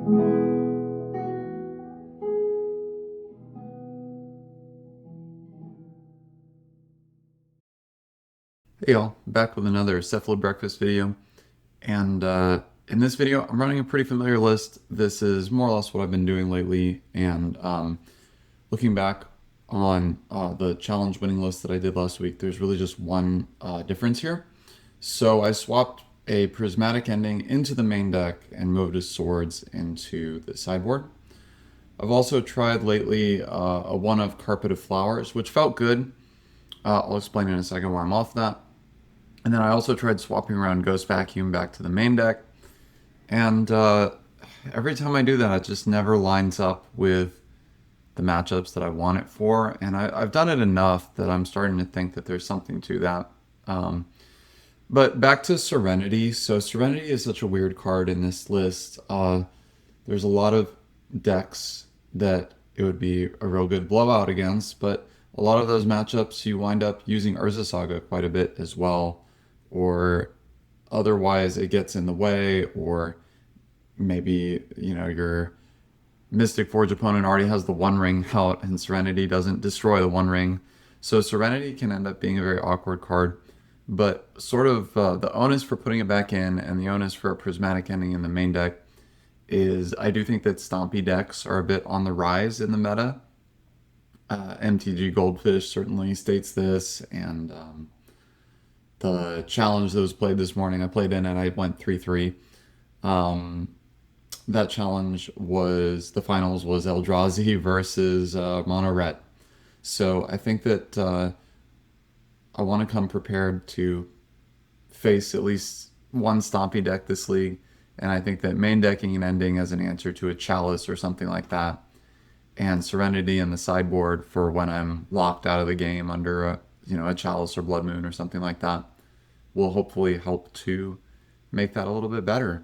Hey y'all, back with another Cephalid Breakfast video. And in this video, I'm running a pretty familiar list. This is more or less what I've been doing lately. And looking back on the challenge winning list that I did last week, there's really just one difference here. So I swapped a Prismatic Ending into the main deck and moved his swords into the sideboard. I've also tried lately a one of Carpet of Flowers, which felt good. I'll explain in a second why I'm off that. And then I also tried swapping around Ghost Vacuum back to the main deck. And every time I do that, it just never lines up with the matchups that I want it for. And I've done it enough that I'm starting to think that there's something to that. But back to Serenity. So Serenity is such a weird card in this list. There's a lot of decks that it would be a real good blowout against, but a lot of those matchups you wind up using Urza Saga quite a bit as well, or otherwise it gets in the way, or maybe your Mystic Forge opponent already has the One Ring out and Serenity doesn't destroy the One Ring. So Serenity can end up being a very awkward card, but sort of the onus for putting it back in and the onus for a Prismatic Ending in the main deck is I do think that Stompy decks are a bit on the rise in the meta. MTG Goldfish certainly states this, and the challenge that was played this morning, I played in and I went 3-3. That challenge was, the finals was Eldrazi versus Mono Red. So I think that I want to come prepared to face at least one Stompy deck this league, and I think that main decking and ending as an answer to a Chalice or something like that, and Serenity in the sideboard for when I'm locked out of the game under a Chalice or Blood Moon or something like that, will hopefully help to make that a little bit better.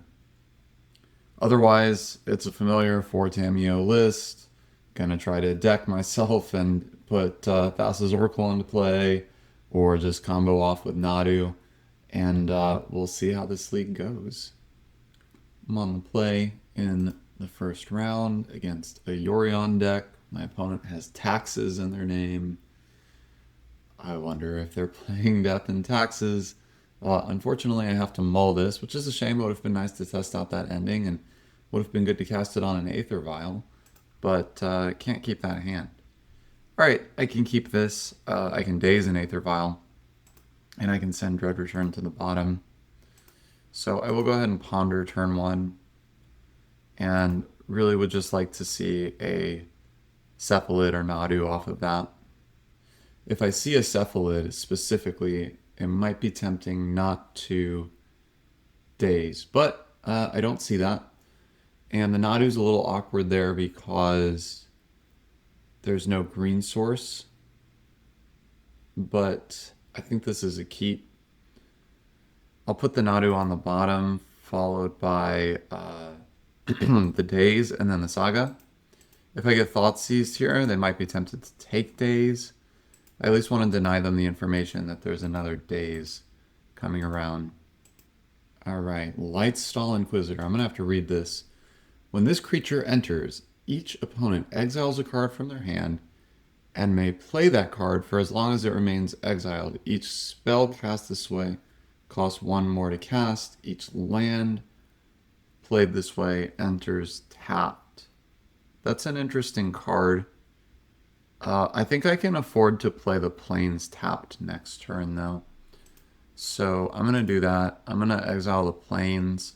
Otherwise, it's a familiar 4 Tamiyo list. Gonna try to deck myself and put Thassa's Oracle into play, or just combo off with Nadu, and we'll see how this league goes. I'm on the play in the first round against a Yorion deck. My opponent has Taxes in their name. I wonder if they're playing Death and Taxes. Unfortunately, I have to mull this, which is a shame. It would have been nice to test out that ending, and would have been good to cast it on an Aether Vial, but can't keep that hand. Alright, I can keep this. I can daze an Aether Vial, and I can send Dread Return to the bottom. So I will go ahead and ponder turn 1, and really would just like to see a Cephalid or Nadu off of that. If I see a Cephalid specifically, it might be tempting not to daze, but I don't see that. And the Nadu's a little awkward there because there's no green source, but I think this is a keep. I'll put the Nadu on the bottom, followed by the Daze and then the Saga. If I get Thoughtseized here, they might be tempted to take Daze. I at least want to deny them the information that there's another Daze coming around. Alright, Lightstall Inquisitor. I'm going to have to read this. When this creature enters, each opponent exiles a card from their hand and may play that card for as long as it remains exiled. Each spell cast this way costs 1 more to cast. Each land played this way enters tapped. That's an interesting card. I think I can afford to play the Plains tapped next turn, though. So I'm going to do that. I'm going to exile the Plains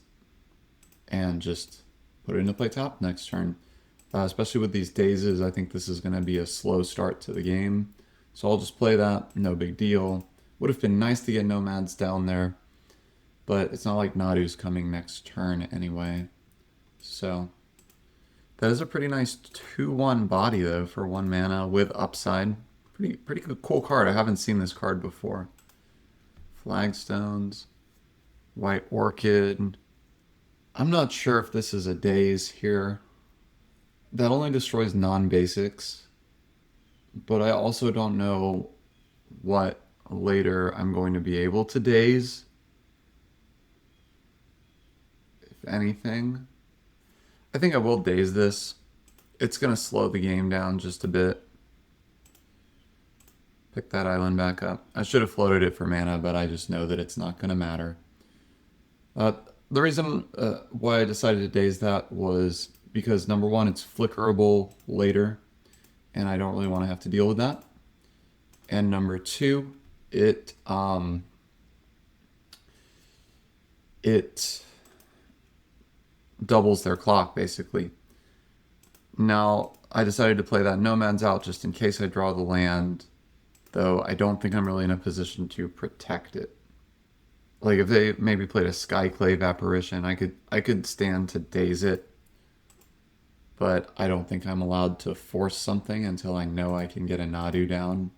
and just put it into play tapped next turn. Especially with these dazes, I think this is going to be a slow start to the game. So I'll just play that, no big deal. Would have been nice to get Nomads down there, but it's not like Nadu's coming next turn anyway. So that is a pretty nice 2-1 body though for 1 mana with upside. Pretty cool card. I haven't seen this card before. Flagstones, White Orchid. I'm not sure if this is a daze here. That only destroys non-basics, but I also don't know what later I'm going to be able to daze, if anything. I think I will daze this. It's going to slow the game down just a bit. Pick that island back up. I should have floated it for mana, but I just know that it's not going to matter. The reason why I decided to daze that was because, number one, it's flickerable later, and I don't really want to have to deal with that. And number two, it doubles their clock, basically. Now, I decided to play that Nomads out just in case I draw the land, though I don't think I'm really in a position to protect it. Like, if they maybe played a Skyclave Apparition, I could stand to daze it, but I don't think I'm allowed to force something until I know I can get a Nadu down.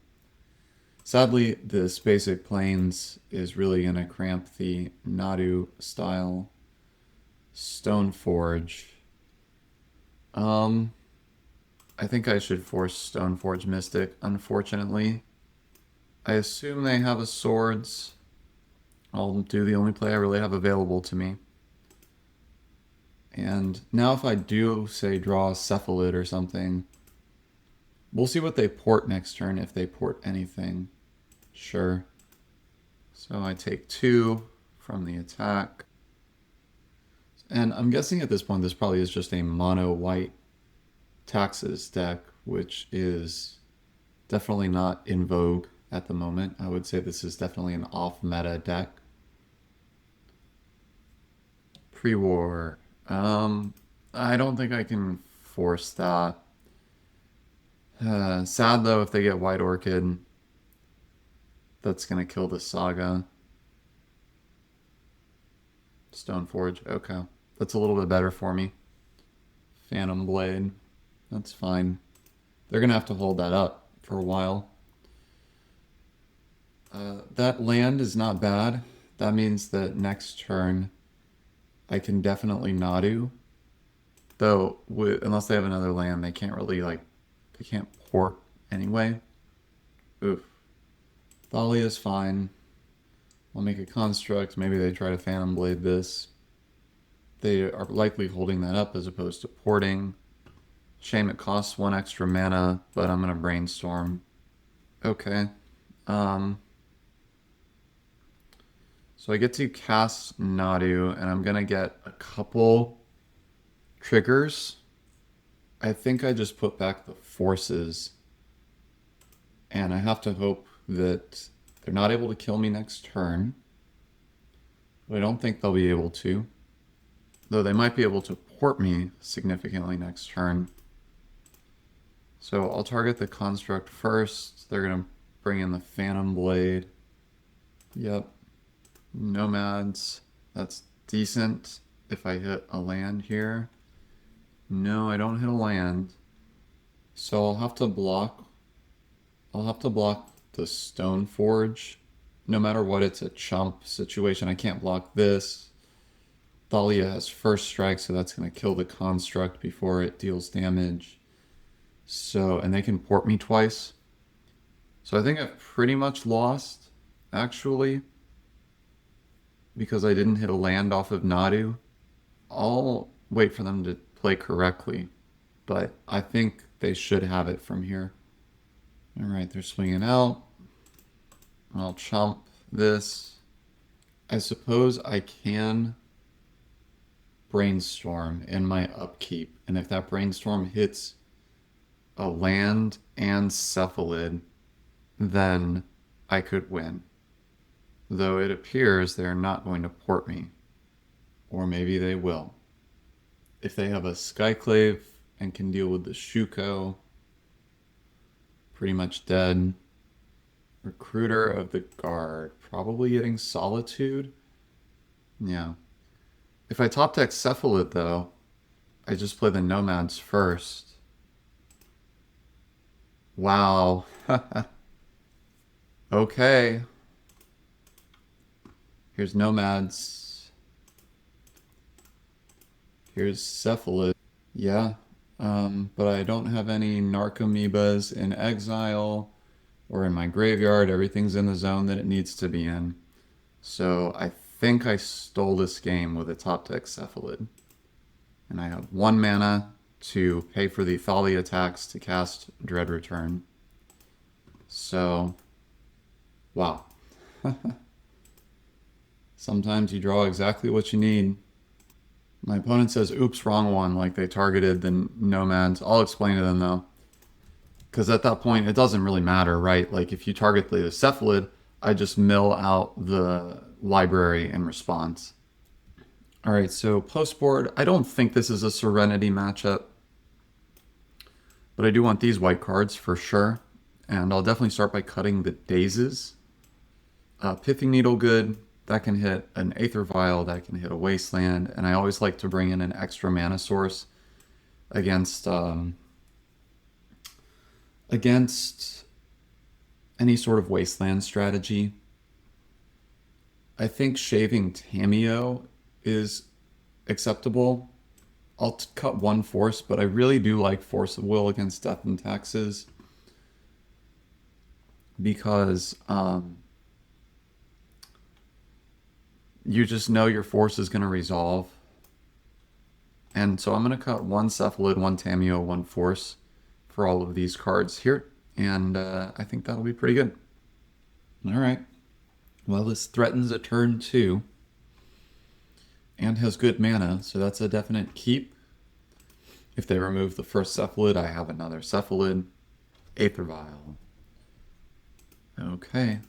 Sadly, this basic Plains is really going to cramp the Nadu style Stoneforge. I think I should force Stoneforge Mystic, unfortunately. I assume they have a Swords. I'll do the only play I really have available to me. And now if I do, say, draw a Cephalid or something, we'll see what they port next turn, if they port anything. Sure. So I take 2 from the attack. And I'm guessing at this point this probably is just a mono-white taxes deck, which is definitely not in vogue at the moment. I would say this is definitely an off-meta deck. Pre-war. I don't think I can force that. Sad though if they get White Orchid. That's going to kill the Saga. Stoneforge, okay. That's a little bit better for me. Phantom Blade, that's fine. They're going to have to hold that up for a while. That land is not bad. That means that next turn I can definitely Nadu. Though, unless they have another land, they can't really, they can't port anyway. Oof. Thalia's fine. I'll make a construct. Maybe they try to Phantom Blade this. They are likely holding that up as opposed to porting. Shame it costs 1 extra mana, but I'm going to brainstorm. Okay. So I get to cast Nadu, and I'm going to get a couple triggers. I think I just put back the forces. And I have to hope that they're not able to kill me next turn. But I don't think they'll be able to. Though they might be able to port me significantly next turn. So I'll target the construct first. They're going to bring in the Phantom Blade. Yep. Nomads. That's decent if I hit a land here. No, I don't hit a land. So I'll have to block the Stoneforge. No matter what, it's a chump situation. I can't block this. Thalia has first strike, so that's going to kill the construct before it deals damage. So, and they can port me twice. So I think I've pretty much lost, actually, because I didn't hit a land off of Nadu. I'll wait for them to play correctly, but I think they should have it from here. Alright, they're swinging out. I'll chomp this. I suppose I can brainstorm in my upkeep, and if that brainstorm hits a land and Cephalid, then I could win. Though it appears they're not going to port me. Or maybe they will. If they have a Skyclave and can deal with the Shuko, pretty much dead. Recruiter of the Guard, probably getting Solitude. Yeah. If I top deck Cephalid though, I just play the Nomads first. Wow. Okay. Here's Nomads. Here's Cephalid. Yeah. But I don't have any Narcomoebas in exile or in my graveyard. Everything's in the zone that it needs to be in. So I think I stole this game with a top deck Cephalid. And And I have 1 mana to pay for the Thalia tax to cast Dread Return. So, wow. Sometimes you draw exactly what you need. My opponent says, oops, wrong one, like they targeted the nomads. I'll explain to them though. Because at that point, it doesn't really matter, right? Like if you target the Cephalid, I just mill out the library in response. All right, so post board, I don't think this is a Serenity matchup. But I do want these white cards for sure. And I'll definitely start by cutting the Dazes. Pithing Needle good. That can hit an Aether Vial. That can hit a Wasteland. And I always like to bring in an extra mana source against any sort of Wasteland strategy. I think shaving Tamiyo is acceptable. I'll cut 1 force, but I really do like Force of Will against Death and Taxes because you just know your force is going to resolve. And so I'm going to cut 1 Cephalid, 1 Tamiyo, 1 force for all of these cards here. And I think that'll be pretty good. All right. Well, this threatens a turn 2 and has good mana, so that's a definite keep. If they remove the first Cephalid, I have another Cephalid. Aether Vial. Okay.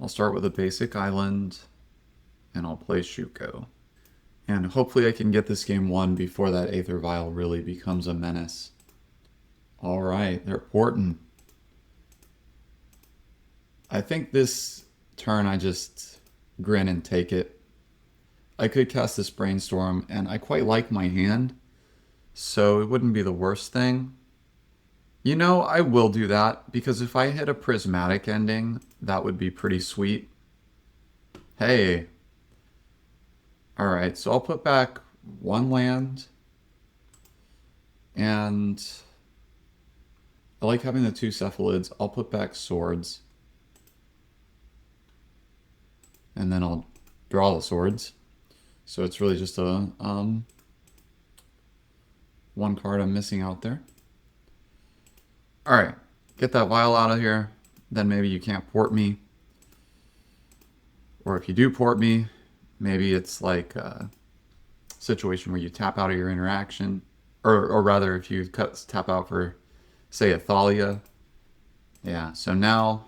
I'll start with a basic island, and I'll play Shuko. And hopefully I can get this game won before that Aether Vial really becomes a menace. Alright, they're porting. I think this turn I just grin and take it. I could cast this Brainstorm, and I quite like my hand, so it wouldn't be the worst thing. You know, I will do that, because if I hit a Prismatic Ending, that would be pretty sweet. Hey. Alright, so I'll put back 1 land, and I like having the 2 Cephalids. I'll put back swords, and then I'll draw the swords. So it's really just a 1 card I'm missing out there. Alright, get that vial out of here. Then maybe you can't port me. Or if you do port me, maybe it's like a situation where you tap out of your interaction. Or rather, if you tap out for, say, a Thalia. Yeah, so now,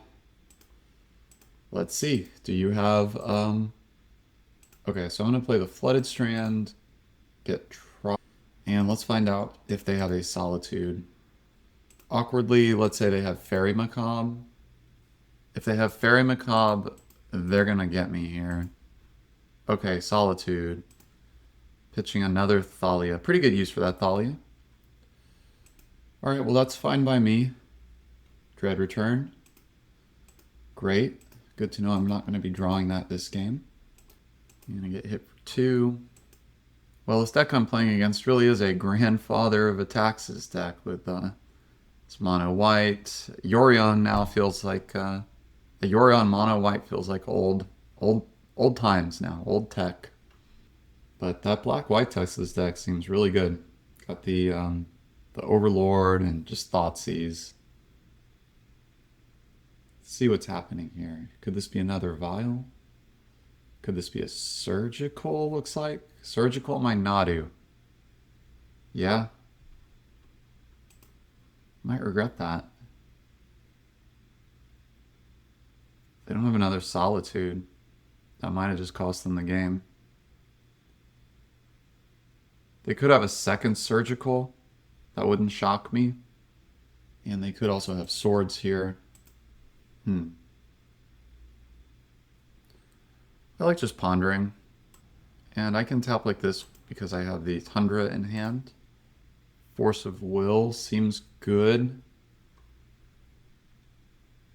let's see. Do you have... Okay, so I'm going to play the Flooded Strand, get Trop, and let's find out if they have a Solitude. Awkwardly, let's say they have Fairy Macabre. If they have Fairy Macabre, they're going to get me here. Okay, Solitude. Pitching another Thalia. Pretty good use for that Thalia. Alright, well that's fine by me. Dread Return. Great. Good to know I'm not going to be drawing that this game. I'm going to get hit for 2. Well, this deck I'm playing against really is a grandfather of a Taxes deck with it's mono white. Yorion now feels like the Yorion mono white feels like old times now, old tech. But that black white Texas deck seems really good. Got the Overlord and just Thoughtseize. Let's see what's happening here. Could this be another Vial? Could this be a Surgical, looks like? Surgical might not do. Yeah. Might regret that. They don't have another Solitude. That might have just cost them the game. They could have a second Surgical. That wouldn't shock me. And they could also have swords here. I like just pondering. And I can tap like this because I have the Tundra in hand. Force of Will seems good.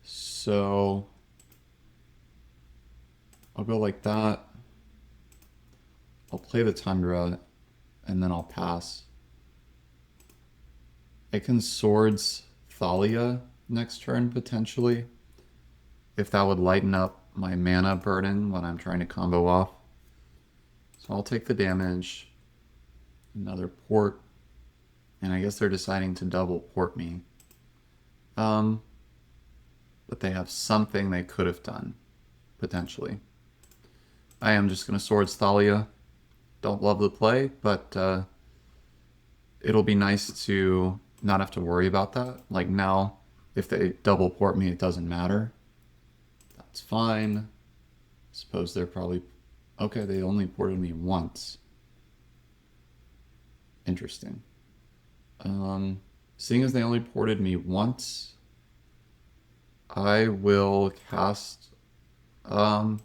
So I'll go like that. I'll play the Tundra and then I'll pass. I can Swords Thalia next turn potentially, if that would lighten up my mana burden when I'm trying to combo off. So I'll take the damage. Another port. And I guess they're deciding to double port me. But they have something they could have done, potentially. I am just going to Swords Thalia. Don't love the play, but it'll be nice to not have to worry about that. Like now, if they double port me, it doesn't matter. That's fine. Suppose they're probably... Okay, they only ported me once. Interesting. Seeing as they only ported me once, I will cast... well,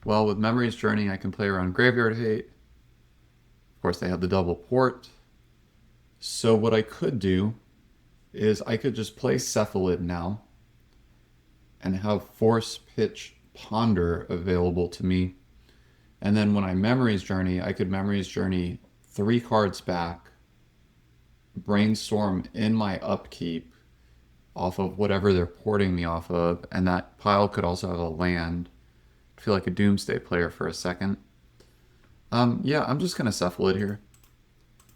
with Memory's Journey, I can play around Graveyard Hate. Of course, they have the double port. So what I could do is I could just play Cephalid now and have Force, Pitch, Ponder available to me. And then when I Memory's Journey, I could Memory's Journey 3 cards back, Brainstorm in my upkeep off of whatever they're porting me off of, and that pile could also have a land. I feel like a Doomsday player for a second. Yeah, I'm just going to Cephalid here.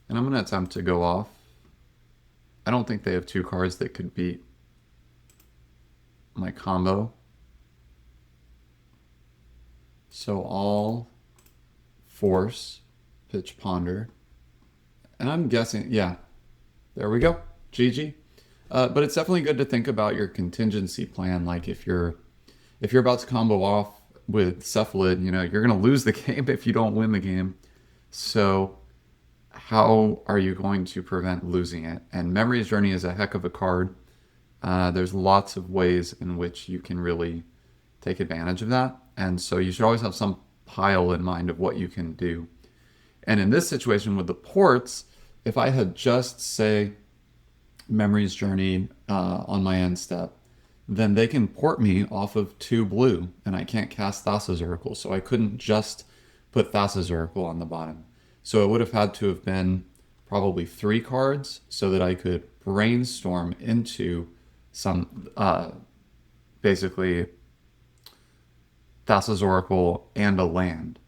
And I'm going to attempt to go off. I don't think they have 2 cards that could beat my combo. So I'll Force, Pitch, Ponder. And I'm guessing, yeah, there we go. GG. But it's definitely good to think about your contingency plan. Like if you're about to combo off with Cephalid, you know, you're going to lose the game if you don't win the game. So how are you going to prevent losing it? And Memory's Journey is a heck of a card. There's lots of ways in which you can really take advantage of that. And so you should always have some pile in mind of what you can do. And in this situation with the ports, if I had just, say, Memory's Journey on my end step, then they can port me off of 2 blue, and I can't cast Thassa's Oracle, so I couldn't just put Thassa's Oracle on the bottom. So it would have had to have been probably 3 cards so that I could brainstorm into some, basically, Thassa's Oracle and a land.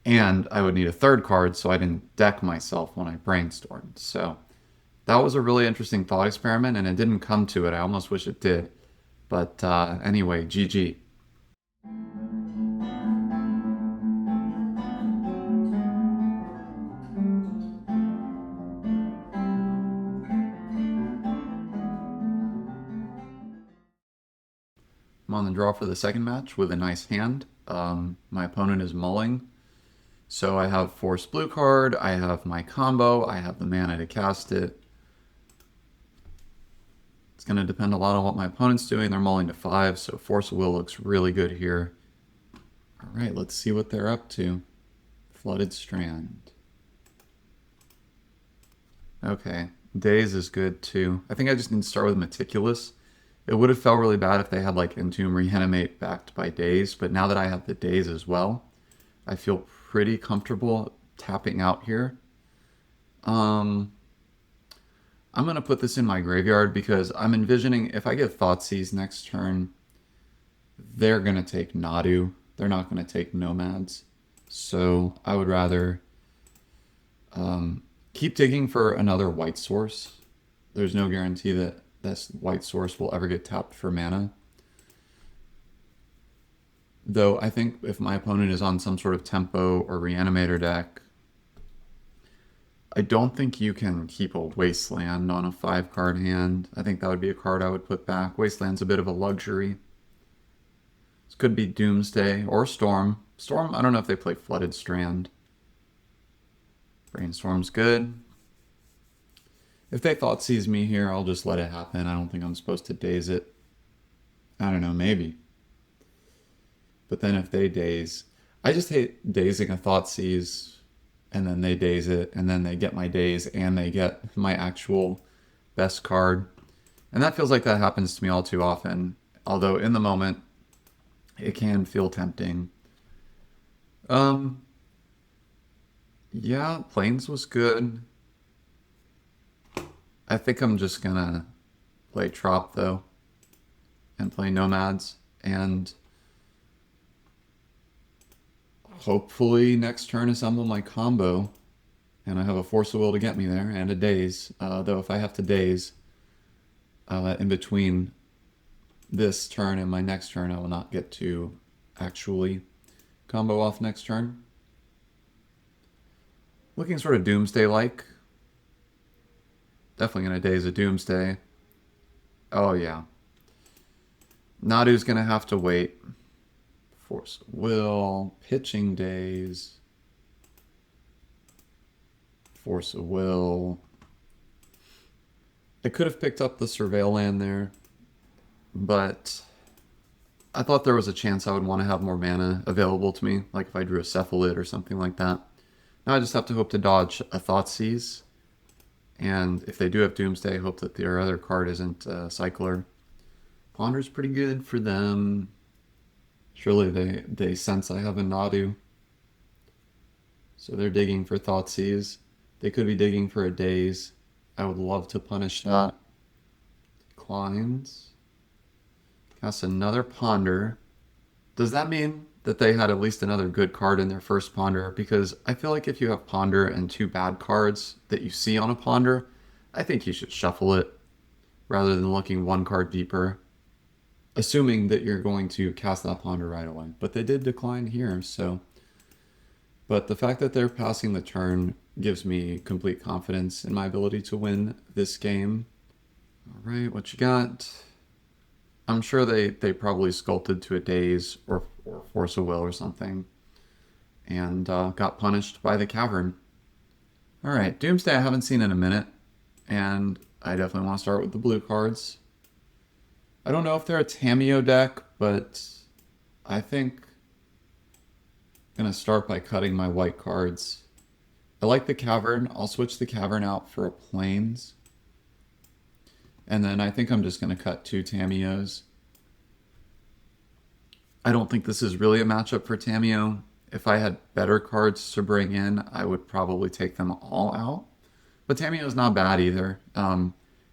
And I would need a 3rd card so I didn't deck myself when I brainstormed. So that was a really interesting thought experiment, and it didn't come to it. I almost wish it did. But anyway, GG. I'm on the draw for the second match with a nice hand. My opponent is mulling. So I have Force blue card, I have my combo, I have the mana to cast it. It's going to depend a lot on what my opponent's doing. They're mulling to 5, so Force of Will looks really good here. Alright, let's see what they're up to. Flooded Strand. Okay, Daze is good too. I think I just need to start with Meticulous. It would have felt really bad if they had like Entomb Reanimate backed by Daze, but now that I have the Daze as well, I feel pretty comfortable tapping out here. I'm going to put this in my graveyard because I'm envisioning if I get Thoughtseize next turn, they're going to take Nadu. They're not going to take Nomads. So I would rather keep digging for another white source. There's no guarantee that this white source will ever get tapped for mana. Though I think if my opponent is on some sort of Tempo or Reanimator deck, I don't think you can keep a Wasteland on a 5-card hand. I think that would be a card I would put back. Wasteland's a bit of a luxury. This could be Doomsday or Storm. Storm, I don't know if they play Flooded Strand. Brainstorm's good. If they Thoughtseize me here, I'll just let it happen. I don't think I'm supposed to Daze it. I don't know, maybe. But then if they Daze... I just hate dazing a Thoughtseize, and then they Daze it, and then they get my Daze, and they get my actual best card. And that feels like that happens to me all too often. Although in the moment, it can feel tempting. Yeah, Plains was good. I think I'm just gonna play Trop, though, and play Nomads, and hopefully next turn assemble my combo. And I have a Force of Will to get me there, and a Daze. Though if I have to Daze in between this turn and my next turn, I will not get to actually combo off next turn. Looking sort of Doomsday-like. Definitely going to Daze a Doomsday. Oh, yeah. Nadu's going to have to wait. Force of Will. Pitching Daze. Force of Will. I could have picked up the Surveil land there, but I thought there was a chance I would want to have more mana available to me, like if I drew a Cephalid or something like that. Now I just have to hope to dodge a Thoughtseize, and if they do have Doomsday, hope that their other card isn't Cycler. Ponder's pretty good for them. Surely they sense I have a Nadu. So they're digging for Thoughtseize. They could be digging for a Daze. I would love to punish that. Declines. Cast another Ponder. Does that mean that they had at least another good card in their first Ponder? Because I feel like if you have Ponder and two bad cards that you see on a Ponder, I think you should shuffle it rather than looking one card deeper, assuming that you're going to cast that Ponder right away. But they did decline here, so... But the fact that they're passing the turn gives me complete confidence in my ability to win this game. All right, what you got? I'm sure they probably sculpted to a Daze or Force of Will or something and got punished by the Cavern. All right, Doomsday I haven't seen in a minute, and I definitely want to start with the blue cards. I don't know if they're a Tamiyo deck, but I think I'm going to start by cutting my white cards. I like the Cavern. I'll switch the Cavern out for a Plains. And then I think I'm just going to cut two Tamiyos. I don't think this is really a matchup for Tamiyo. If I had better cards to bring in, I would probably take them all out. But Tamiyo's not bad either.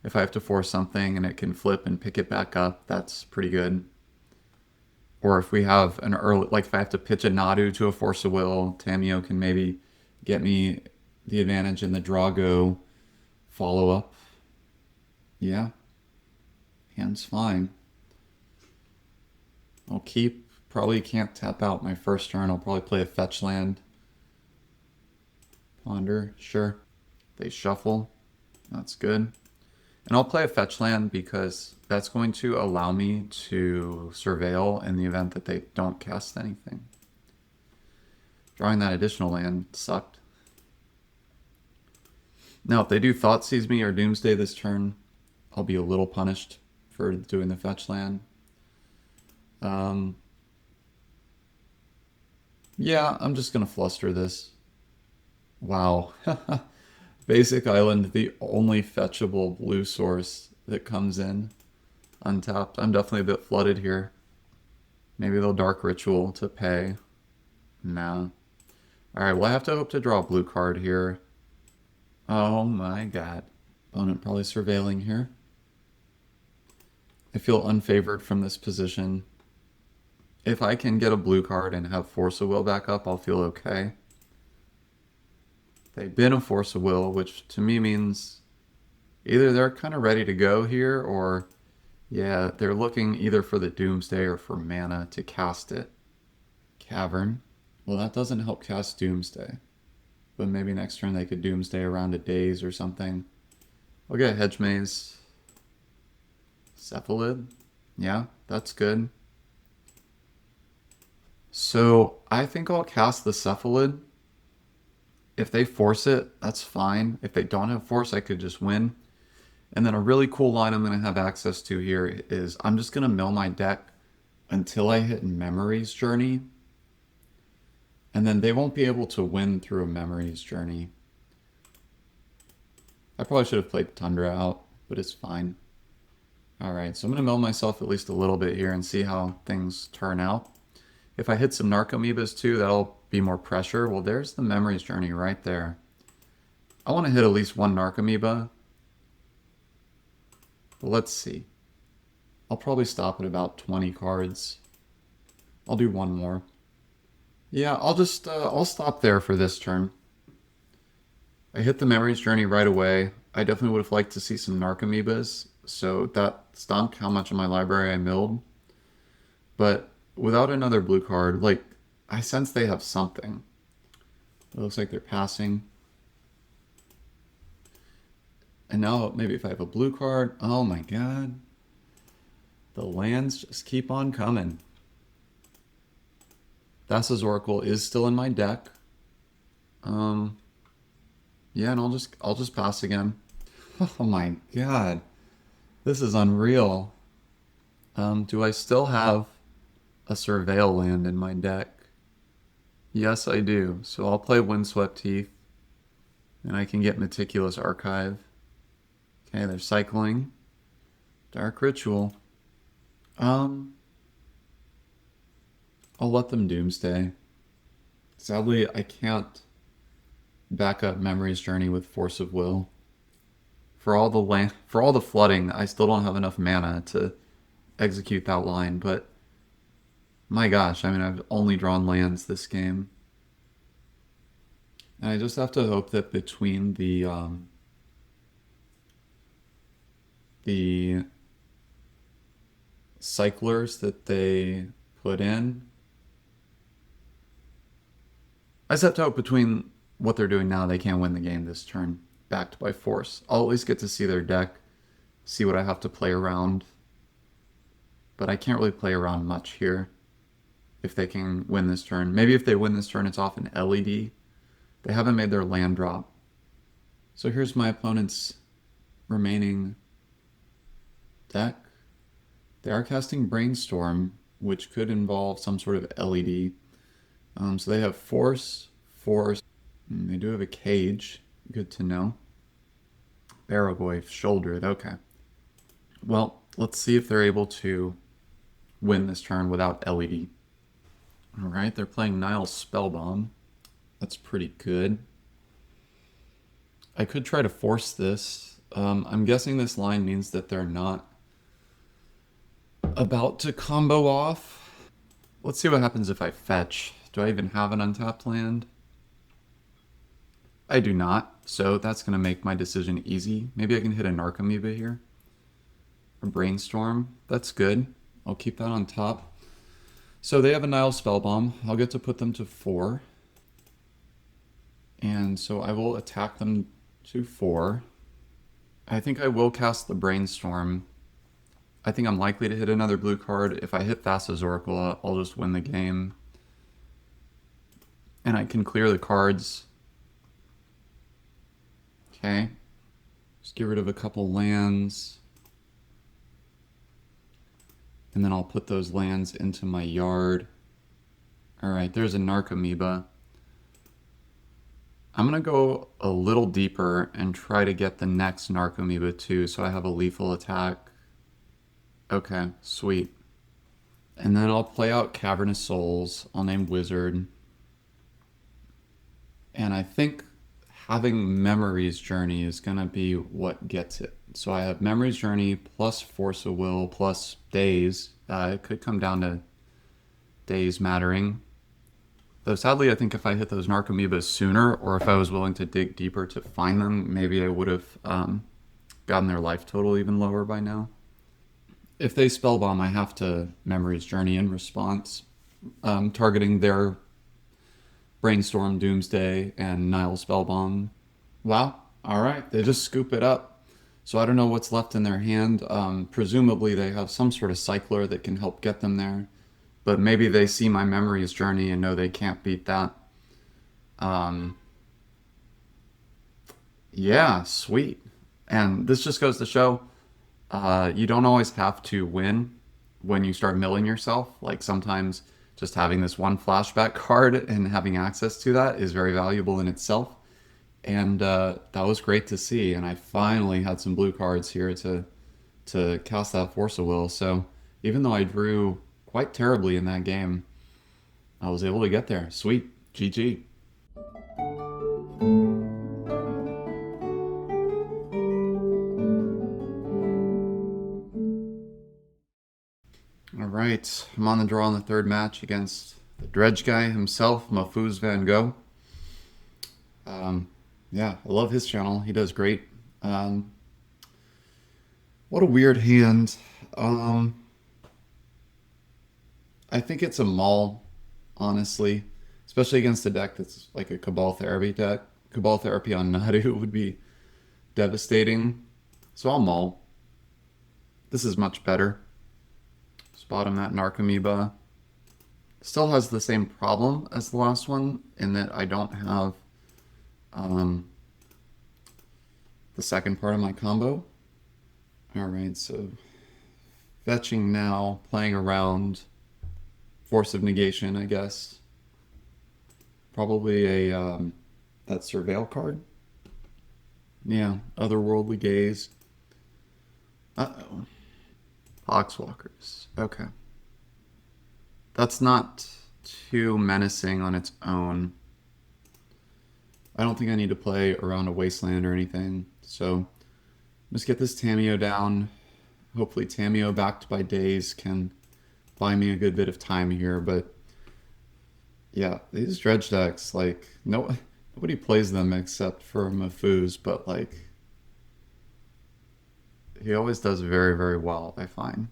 If I have to force something and it can flip and pick it back up, that's pretty good. Or if we have an early, like if I have to pitch a Nadu to a Force of Will, Tamiyo can maybe get me the advantage in the Drago follow-up. Yeah. Hand's fine. I'll keep, probably can't tap out my first turn. I'll probably play a fetch land. Ponder, sure. They shuffle. That's good. And I'll play a fetch land because that's going to allow me to surveil in the event that they don't cast anything. Drawing that additional land sucked. Now, if they do Thoughtseize me or Doomsday this turn, I'll be a little punished for doing the fetch land. Yeah, I'm just going to fluster this. Wow. Basic Island, the only fetchable blue source that comes in untapped. I'm definitely a bit flooded here. Maybe they'll Dark Ritual to pay. Nah. Alright, well I have to hope to draw a blue card here. Oh my god. Opponent probably surveilling here. I feel unfavored from this position. If I can get a blue card and have Force of Will back up, I'll feel okay. They've been a Force of Will, which to me means either they're kind of ready to go here, or yeah, they're looking either for the Doomsday or for mana to cast it. Cavern. Well, that doesn't help cast Doomsday. But maybe next turn they could Doomsday around a Daze or something. I'll get Hedge Maze. Cephalid. Yeah, that's good. So I think I'll cast the Cephalid. If they force it, that's fine. If they don't have force, I could just win. And then a really cool line I'm going to have access to here is I'm just going to mill my deck until I hit Memory's Journey. And then they won't be able to win through a Memory's Journey. I probably should have played Tundra out, but it's fine. Alright, so I'm going to mill myself at least a little bit here and see how things turn out. If I hit some Narcomoebas too, that'll be more pressure. Well, there's the Memory's Journey right there. I want to hit at least one Narcomoeba. But let's see. I'll probably stop at about 20 cards. I'll do one more. Yeah, I'll stop there for this turn. I hit the Memories Journey right away. I definitely would have liked to see some Narcomoebas, so that stunk how much of my library I milled. But without another blue card, like, I sense they have something. It looks like they're passing. And now maybe if I have a blue card, oh my god. The lands just keep on coming. Thassa's Oracle is still in my deck. Yeah, and I'll just pass again. Oh my god. This is unreal. Do I still have a Surveil land in my deck? Yes, I do. So I'll play Windswept Heath, and I can get Meticulous Archive. Okay, they're cycling. Dark Ritual. Um, I'll let them Doomsday. Sadly, I can't back up Memory's Journey with Force of Will. For all the flooding, I still don't have enough mana to execute that line, but my gosh, I mean, I've only drawn lands this game. And I just have to hope that between the cyclers that they put in, I just have to hope between what they're doing now, they can't win the game this turn, backed by force. I'll at least get to see their deck, see what I have to play around. But I can't really play around much here if they can win this turn. Maybe if they win this turn, it's off an LED. They haven't made their land drop. So here's my opponent's remaining deck. They are casting Brainstorm, which could involve some sort of LED. So they have Force, Force. They do have a Cage. Good to know. Baragoi, Shouldered. Okay. Well, let's see if they're able to win this turn without LED. Alright, they're playing Nile's Spellbomb. That's pretty good. I could try to force this. I'm guessing this line means that they're not about to combo off. Let's see what happens if I fetch. Do I even have an untapped land? I do not, so that's going to make my decision easy. Maybe I can hit a Narcomoeba here. A Brainstorm. That's good. I'll keep that on top. So they have a Nile Spellbomb. I'll get to put them to 4. And so I will attack them to 4. I think I will cast the Brainstorm. I think I'm likely to hit another blue card. If I hit Thassa's Oracle, I'll just win the game. And I can clear the cards. Okay. Just get rid of a couple lands. And then I'll put those lands into my yard. Alright, there's a Narcomoeba. I'm going to go a little deeper and try to get the next Narcomoeba too, so I have a lethal attack. Okay, sweet. And then I'll play out Cavernous Souls. I'll name Wizard. And I think having Memories Journey is going to be what gets it. So I have Memories Journey plus Force of Will plus Days. It could come down to Days mattering. Though sadly, I think if I hit those Narcomoebas sooner, or if I was willing to dig deeper to find them, maybe I would have gotten their life total even lower by now. If they Spellbomb, I have to Memories Journey in response, targeting their Brainstorm, Doomsday, and Nile Spellbomb. Wow, alright, they just scoop it up. So I don't know what's left in their hand. Presumably they have some sort of cycler that can help get them there. But maybe they see my Memories Journey and know they can't beat that. Yeah, sweet. And this just goes to show, you don't always have to win when you start milling yourself. Like sometimes just having this one flashback card and having access to that is very valuable in itself. And that was great to see. And I finally had some blue cards here to cast that Force of Will. So even though I drew quite terribly in that game, I was able to get there. Sweet. GG. All right, I'm on the draw in the third match against the Dredge guy himself, MahfuzVanGogh. Yeah, I love his channel. He does great. Um, what a weird hand. Um, I think it's a maul, honestly, especially against a deck that's like a Cabal Therapy deck. Cabal Therapy on Nadu would be devastating. So I'll maul. This is much better. Spot him that Narcomoeba. Still has the same problem as the last one in that I don't have um, the second part of my combo. Alright, so fetching now, playing around. Force of Negation, I guess. Probably a that Surveil card. Yeah, Otherworldly Gaze. Uh-oh. Poxwalkers. Okay. That's not too menacing on its own. I don't think I need to play around a Wasteland or anything. So let's get this Tamiyo down. Hopefully Tamiyo backed by Daze can buy me a good bit of time here. But yeah, these Dredge decks, like, nobody plays them except for Mahfuz, but like, he always does very, very well, I find.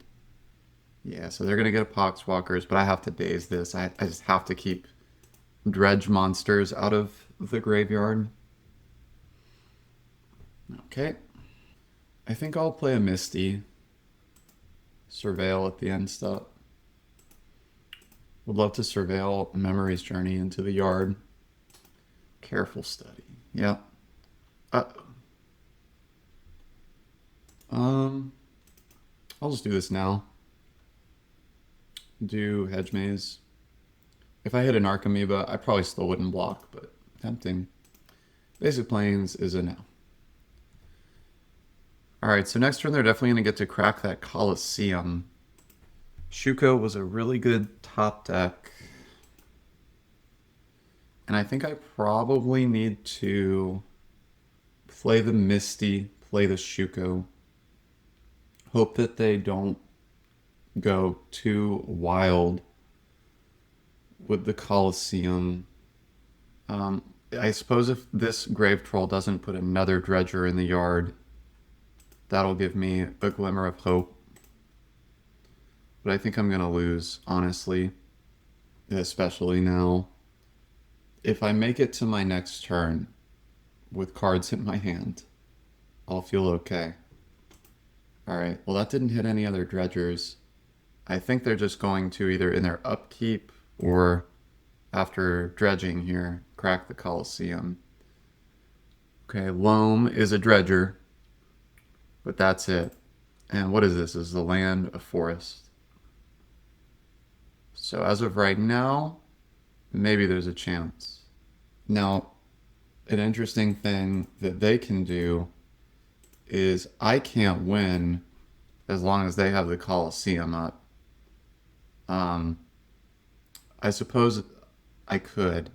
Yeah, so they're gonna get a Poxwalkers, but I have to Daze this. I just have to keep Dredge monsters out of the graveyard. Okay. I think I'll play a Misty. Surveil at the end step. Would love to surveil Memory's Journey into the yard. Careful study. Yeah. Uh-oh. I'll just do this now. Do Hedge Maze. If I hit an Archamoeba, I probably still wouldn't block, but tempting. Basic Plains is a no. Alright, so next turn they're definitely going to get to crack that Colosseum. Shuko was a really good top deck. And I think I probably need to play the Misty, play the Shuko. Hope that they don't go too wild with the Colosseum. I suppose if this Grave Troll doesn't put another Dredger in the yard, that'll give me a glimmer of hope. But I think I'm going to lose, honestly. Especially now. If I make it to my next turn with cards in my hand, I'll feel okay. Alright, well that didn't hit any other Dredgers. I think they're just going to either in their upkeep or after dredging here, crack the Colosseum. Okay, Loam is a Dredger, but that's it. And what is this? Is the land a forest? So as of right now, maybe there's a chance. Now, an interesting thing that they can do is I can't win as long as they have the Colosseum up. I suppose I could,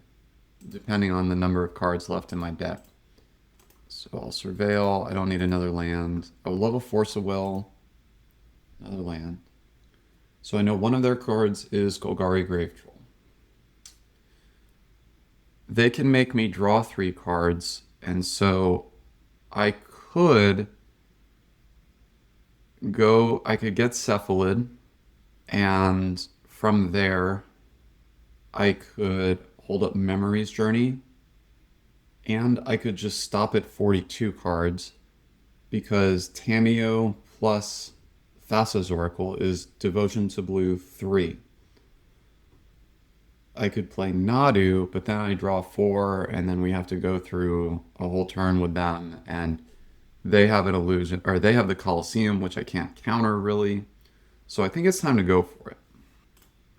depending on the number of cards left in my deck. So I'll Surveil. I don't need another land. I would love a Force of Will. Another land. So I know one of their cards is Golgari Grave Troll. They can make me draw 3 cards, and so I could get Cephalid, and from there I could hold up Memory's Journey, and I could just stop at 42 cards, because Tamiyo plus Thassa's Oracle is Devotion to Blue 3. I could play Nadu, but then I draw 4, and then we have to go through a whole turn with them, and they have an illusion, or they have the Colosseum, which I can't counter really. So I think it's time to go for it.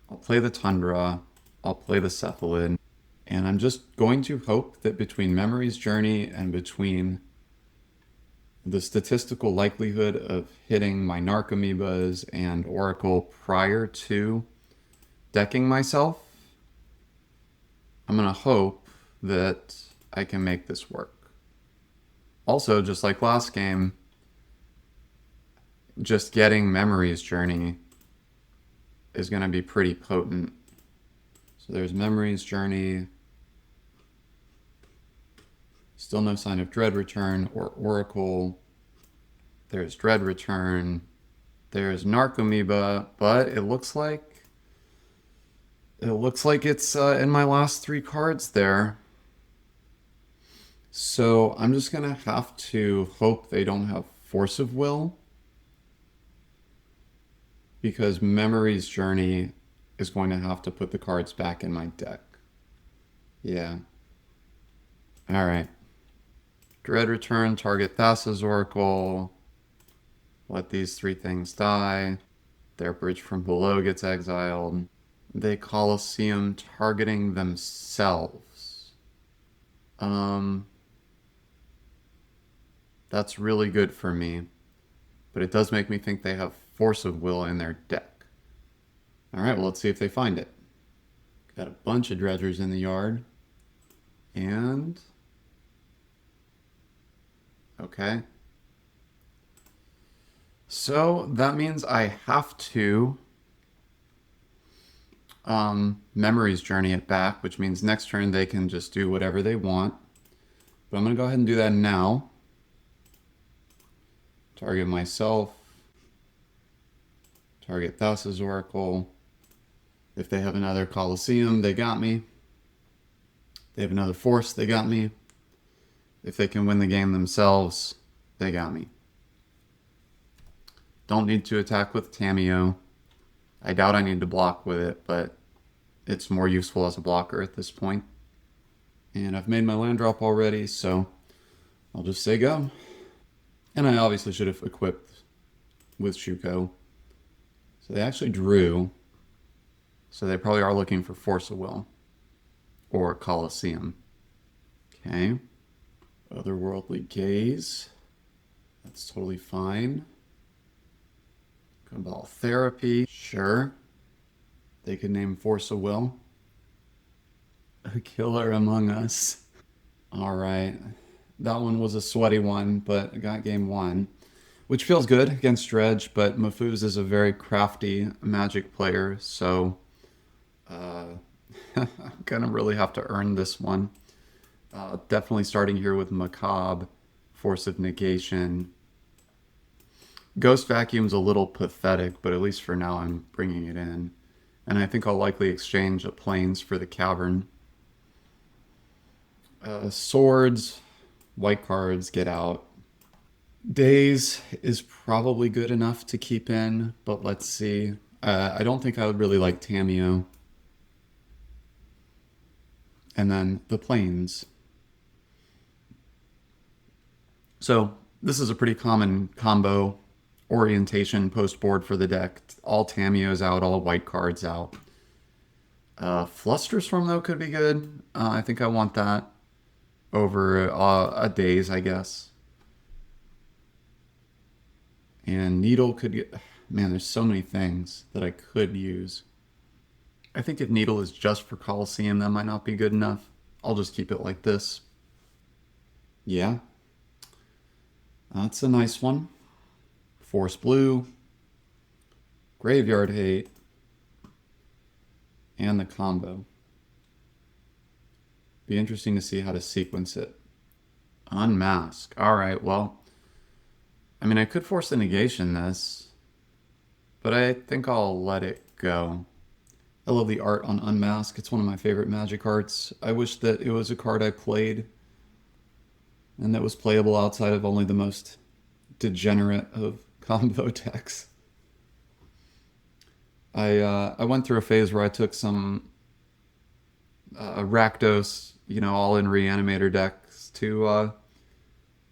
I'll play the Tundra, I'll play the Cephalid, and I'm just going to hope that between Memory's Journey and between the statistical likelihood of hitting my Narcomoebas and Oracle prior to decking myself, I'm going to hope that I can make this work. Also, just like last game, just getting Memory's Journey is going to be pretty potent. So there's Memory's Journey. Still no sign of Dread Return or Oracle. There's Dread Return. There's Narcomoeba, but it looks like it's in my last 3 cards there. So I'm just gonna have to hope they don't have Force of Will, because Memory's Journey is going to have to put the cards back in my deck. Yeah. Alright. Dread Return, target Thassa's Oracle. Let these 3 things die. Their Bridge from Below gets exiled. They Colosseum, targeting themselves. That's really good for me. But it does make me think they have Force of Will in their deck. Alright, well, let's see if they find it. Got a bunch of dredgers in the yard. And... okay. So that means I have to Memory's Journey it back, which means next turn they can just do whatever they want. But I'm going to go ahead and do that now. Target myself. Target Thassa's Oracle. If they have another Colosseum, they got me. They have another Force, they got me. If they can win the game themselves, they got me. Don't need to attack with Tamiyo. I doubt I need to block with it, but it's more useful as a blocker at this point. And I've made my land drop already, so I'll just say go. And I obviously should have equipped with Shuko. So they actually drew. So they probably are looking for Force of Will. Or Colosseum. Okay. Otherworldly Gaze. That's totally fine. Cabal Therapy. Sure. They could name Force of Will. A Killer Among Us. Alright. That one was a sweaty one, but I got game 1. Which feels good against Dredge, but Mahfuz is a very crafty Magic player, so... I'm gonna really have to earn this one. Definitely starting here with Macabre, Force of Negation. Ghost Vacuum's a little pathetic, but at least for now I'm bringing it in. And I think I'll likely exchange a Plains for the Cavern. Swords, white cards, get out. Daze is probably good enough to keep in, but let's see. I don't think I would really like Tamiyo. And then the Plains. So this is a pretty common combo orientation post board for the deck. All Tamiyos out, all white cards out. Flusterstorm though could be good. I think I want that over a Daze, I guess. And Needle could get... man, there's so many things that I could use. I think if Needle is just for Colosseum, that might not be good enough. I'll just keep it like this. Yeah. That's a nice one. Force Blue. Graveyard Hate. And the combo. Be interesting to see how to sequence it. Unmask. Alright, well. I mean, I could force the negation this. But I think I'll let it go. I love the art on Unmask. It's one of my favorite Magic arts. I wish that it was a card I played and that was playable outside of only the most degenerate of combo decks. I went through a phase where I took some Rakdos, all in Reanimator decks to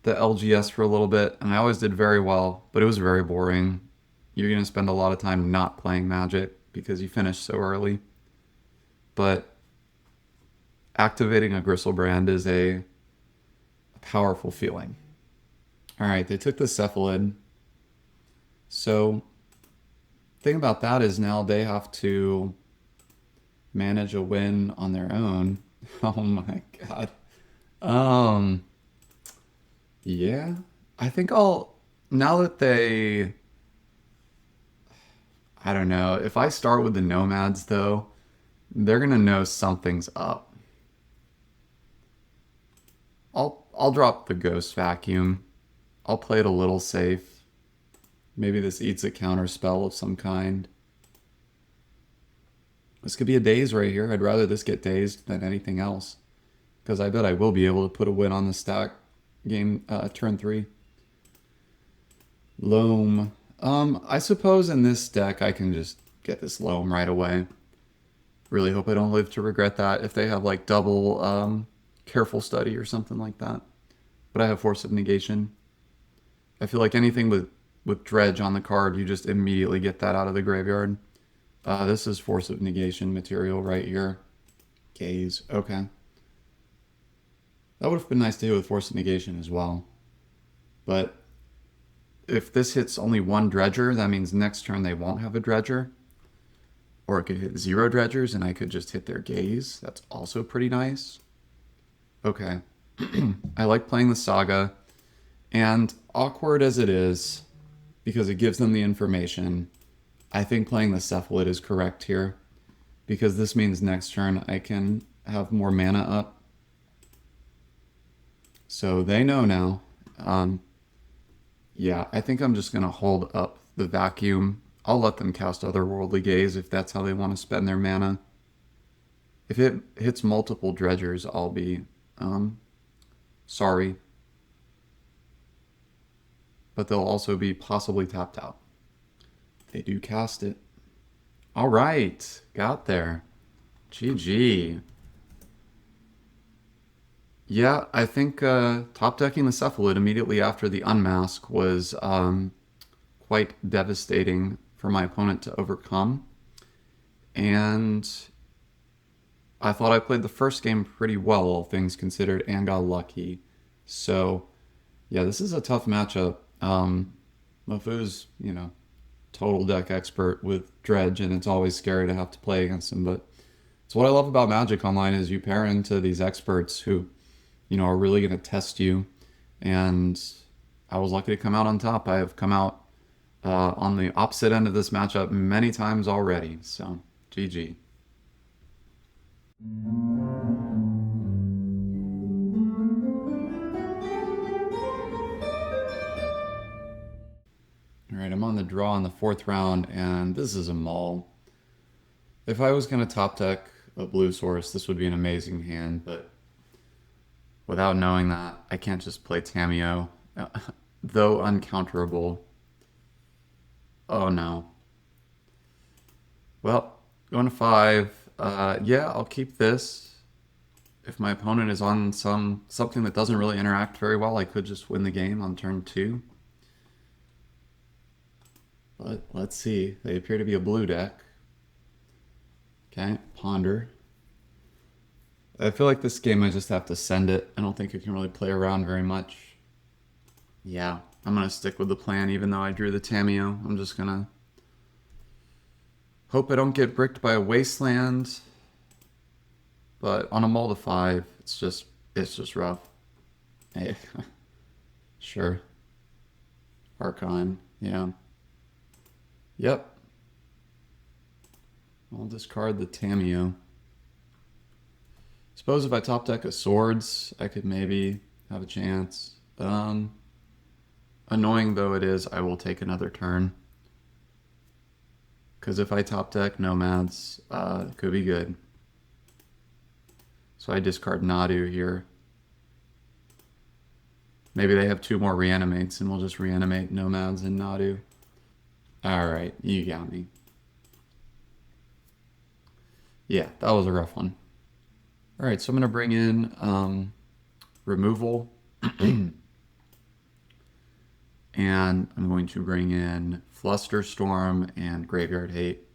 the LGS for a little bit, and I always did very well, but it was very boring. You're going to spend a lot of time not playing Magic because you finish so early. But activating a Gristlebrand is a powerful feeling. Alright, they took the Cephalid. So, the thing about that is now they have to manage a win on their own. Oh my god. Yeah. I think now that they... I don't know. If I start with the Nomads, though, they're going to know something's up. I'll I'll drop the Ghost Vacuum. I'll play it a little safe. Maybe this eats a counter spell of some kind. This could be a daze right here. I'd rather this get dazed than anything else. Because I bet I will be able to put a win on the stack game turn 3. Loam. I suppose in this deck I can just get this Loam right away. Really hope I don't live to regret that if they have like double Careful Study or something like that. But I have Force of Negation. I feel like anything with Dredge on the card, you just immediately get that out of the graveyard. This is Force of Negation material right here. Gaze. Okay. That would have been nice to hit with Force of Negation as well. But if this hits only one Dredger, that means next turn they won't have a Dredger. Or it could hit 0 Dredgers and I could just hit their Gaze. That's also pretty nice. Okay. I like playing the Saga. And awkward as it is, because it gives them the information, I think playing the Cephalid is correct here. Because this means next turn I can have more mana up. So they know now. Yeah, I think I'm just going to hold up the Vacuum. I'll let them cast Otherworldly Gaze if that's how they want to spend their mana. If it hits multiple Dredgers, I'll be sorry. But they'll also be possibly tapped out. They do cast it. All right, got there. GG. Yeah, I think top decking the Cephalid immediately after the Unmask was quite devastating for my opponent to overcome. And I thought I played the first game pretty well, all things considered, and got lucky. So, yeah, this is a tough matchup. Mahfuz, you know, total deck expert with Dredge, and it's always scary to have to play against him. But it's what I love about Magic Online is you pair into these experts who, you know, are really going to test you. And I was lucky to come out on top. I have come out on the opposite end of this matchup many times already. So, GG. Alright, I'm on the draw in the 4th round, and this is a maul. If I was going to top deck a blue source, this would be an amazing hand, but without knowing that, I can't just play Tamiyo. Though uncounterable. Oh no. Well, going to 5. Yeah, I'll keep this. If my opponent is on something that doesn't really interact very well, I could just win the game on turn 2. But let's see. They appear to be a blue deck. Okay, Ponder. I feel like this game I just have to send it. I don't think I can really play around very much. Yeah, I'm going to stick with the plan even though I drew the Tamiyo. I'm just going to hope I don't get bricked by a Wasteland. But on a mull to 5, it's just rough. Hey, sure. Archon, yeah. Yep. I'll discard the Tamiyo. Suppose if I top deck a Swords, I could maybe have a chance. Annoying though it is, I will take another turn. Because if I top deck Nomads, it could be good. So I discard Nadu here. Maybe they have 2 more Reanimates and we'll just reanimate Nomads and Nadu. Alright, you got me. Yeah, that was a rough one. Alright, so I'm going to bring in Removal. And I'm going to bring in Flusterstorm and Graveyard Hate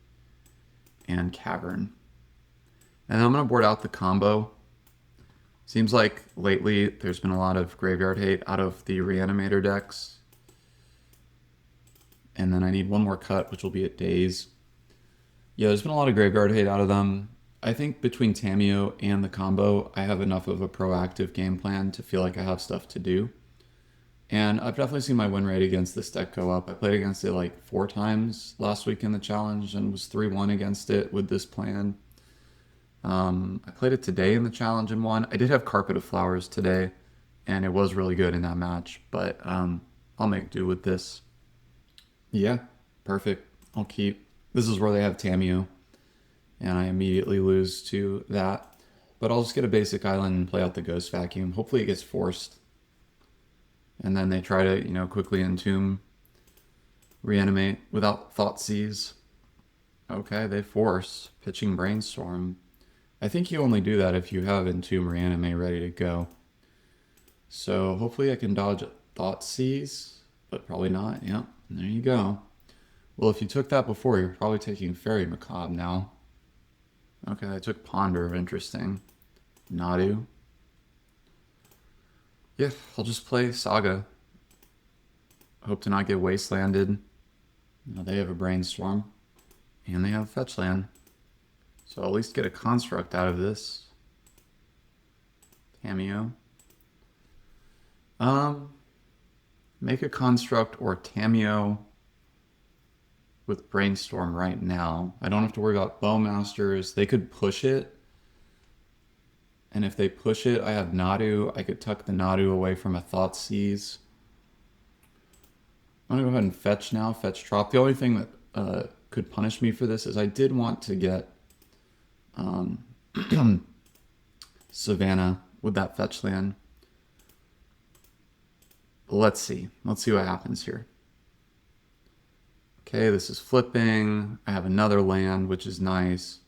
and Cavern. And I'm going to board out the combo. Seems like lately there's been a lot of Graveyard Hate out of the Reanimator decks. And then I need one more cut, which will be at Daze. Yeah, there's been a lot of Graveyard Hate out of them. I think between Tamiyo and the combo, I have enough of a proactive game plan to feel like I have stuff to do. And I've definitely seen my win rate against this deck go up. I played against it like 4 times last week in the challenge and was 3-1 against it with this plan. I played it today in the challenge and won. I did have Carpet of Flowers today, and it was really good in that match, but I'll make do with this. Yeah, perfect. I'll keep. This is where they have Tamiyo, and I immediately lose to that. But I'll just get a basic island and play out the Ghost Vacuum. Hopefully it gets forced. And then they try to, quickly entomb, reanimate without Thoughtseize. Okay, they force. Pitching Brainstorm. I think you only do that if you have Entomb Reanimate ready to go. So hopefully I can dodge Thoughtseize, but probably not. Yep, there you go. Well, if you took that before, you're probably taking Fairy Macabre now. Okay, I took Ponder. Interesting. Nadu. Yeah, I'll just play Saga. Hope to not get wastelanded. Now they have a Brainstorm. And they have Fetchland. So I'll at least get a construct out of this. Tamiyo. Make a construct or Tamiyo with Brainstorm right now. I don't have to worry about Bowmasters. They could push it. And if they push it, I have Nadu. I could tuck the Nadu away from a Thoughtseize. I'm going to go ahead and fetch now. Fetch Trop. The only thing that could punish me for this is I did want to get Savannah with that fetch land. But let's see. Let's see what happens here. Okay, this is flipping. I have another land, which is nice.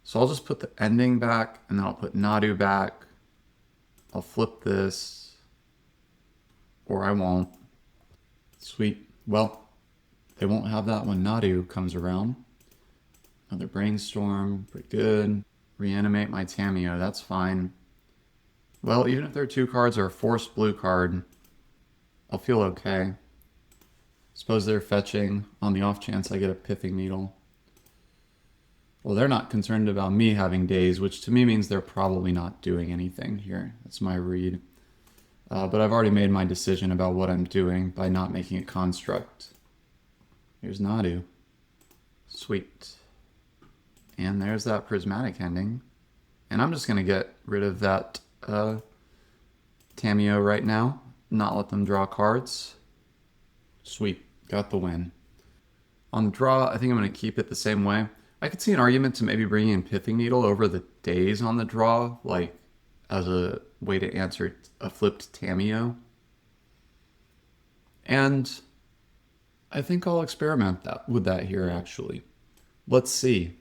So I'll just put the ending back, and then I'll put Nadu back. I'll flip this, or I won't. Sweet. Well, they won't have that when Nadu comes around. Another Brainstorm, pretty good. Reanimate my Tamiyo, that's fine. Well, even if their 2 cards are a forced blue card, I'll feel okay. Suppose they're fetching on the off chance I get a Pithing Needle. Well, they're not concerned about me having days, which to me means they're probably not doing anything here. That's my read. But I've already made my decision about what I'm doing by not making a construct. Here's Nadu. Sweet. And there's that Prismatic Ending. And I'm just going to get rid of that Tamiyo right now. Not let them draw cards. Sweet. Got the win. On the draw, I think I'm going to keep it the same way. I could see an argument to maybe bringing in Pithing Needle over the days on the draw, like as a way to answer a flipped Tamiyo. And I think I'll experiment with that here, actually. Let's see.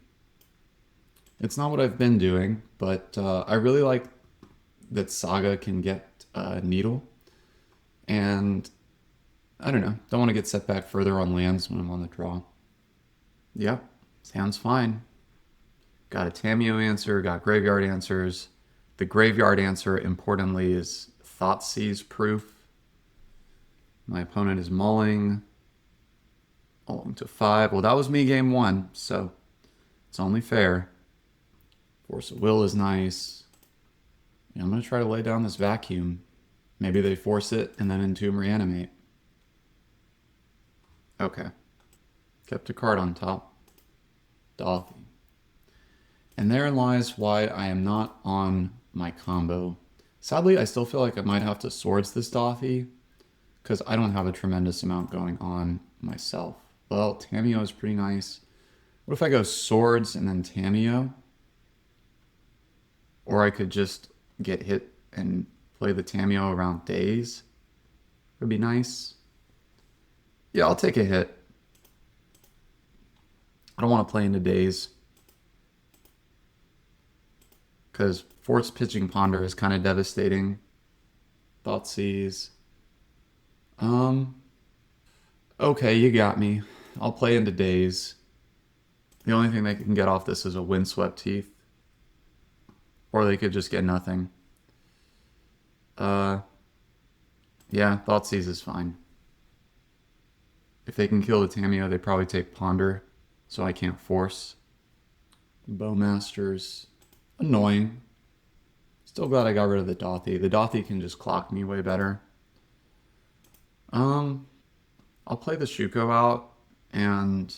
It's not what I've been doing, but I really like that Saga can get Needle. And I don't know. Don't want to get set back further on lands when I'm on the draw. Yep. Sounds fine. Got a Tamiyo answer, got graveyard answers. The graveyard answer, importantly, is Thoughtseize proof. My opponent is mulling. Mulling to 5. Well, that was me game 1, so it's only fair. Force of Will is nice. Yeah, I'm going to try to lay down this vacuum. Maybe they force it and then Entomb Reanimate. Okay. Kept a card on top. Dothy. And therein lies why I am not on my combo. Sadly, I still feel like I might have to Swords this Dothy, because I don't have a tremendous amount going on myself. Well, Tamiyo is pretty nice. What if I go Swords and then Tamiyo? Or I could just get hit and play the Tamiyo around days. Would be nice. Yeah, I'll take a hit. I don't want to play into days, because force pitching Ponder is kind of devastating. Thoughtseize. Okay, you got me. I'll play into days. The only thing they can get off this is a Windswept Teeth. Or they could just get nothing. Yeah, Thoughtseize is fine. If they can kill the Tamiyo, they probably take Ponder, so I can't force. Bowmasters. Annoying. Still glad I got rid of the Dothy. The Dothy can just clock me way better. I'll play the Shuko out and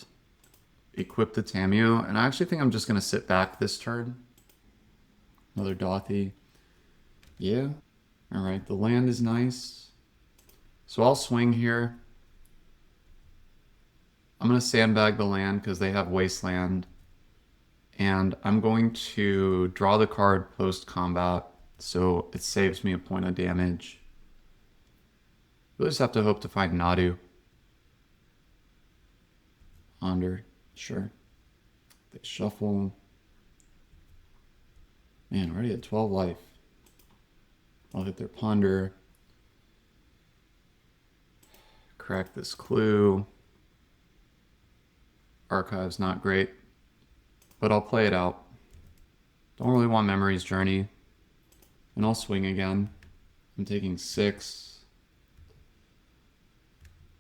equip the Tamiyo, and I actually think I'm just going to sit back this turn. Another Dothy. Yeah. All right, the land is nice. So I'll swing here. I'm going to sandbag the land because they have wasteland. And I'm going to draw the card post-combat, so it saves me a point of damage. We'll just have to hope to find Nadu. Ponder, sure. They shuffle. Man, already at 12 life. I'll hit their Ponder. Crack this clue. Archive's not great, but I'll play it out. Don't really want Memory's Journey. And I'll swing again. I'm taking 6.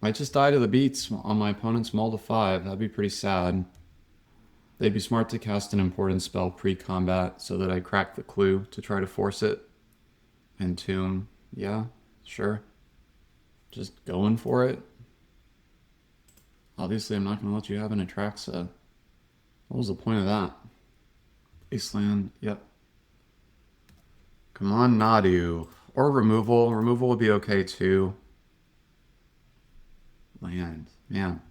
Might just die to the beats on my opponent's mull to 5. That'd be pretty sad. They'd be smart to cast an important spell pre-combat so that I crack the clue to try to force it. Entomb. Yeah, sure. Just going for it. Obviously, I'm not going to let you have an Atraxa. What was the point of that? Wasteland, yep. Come on, Nadu. Or removal. Removal would be okay too. Land, man.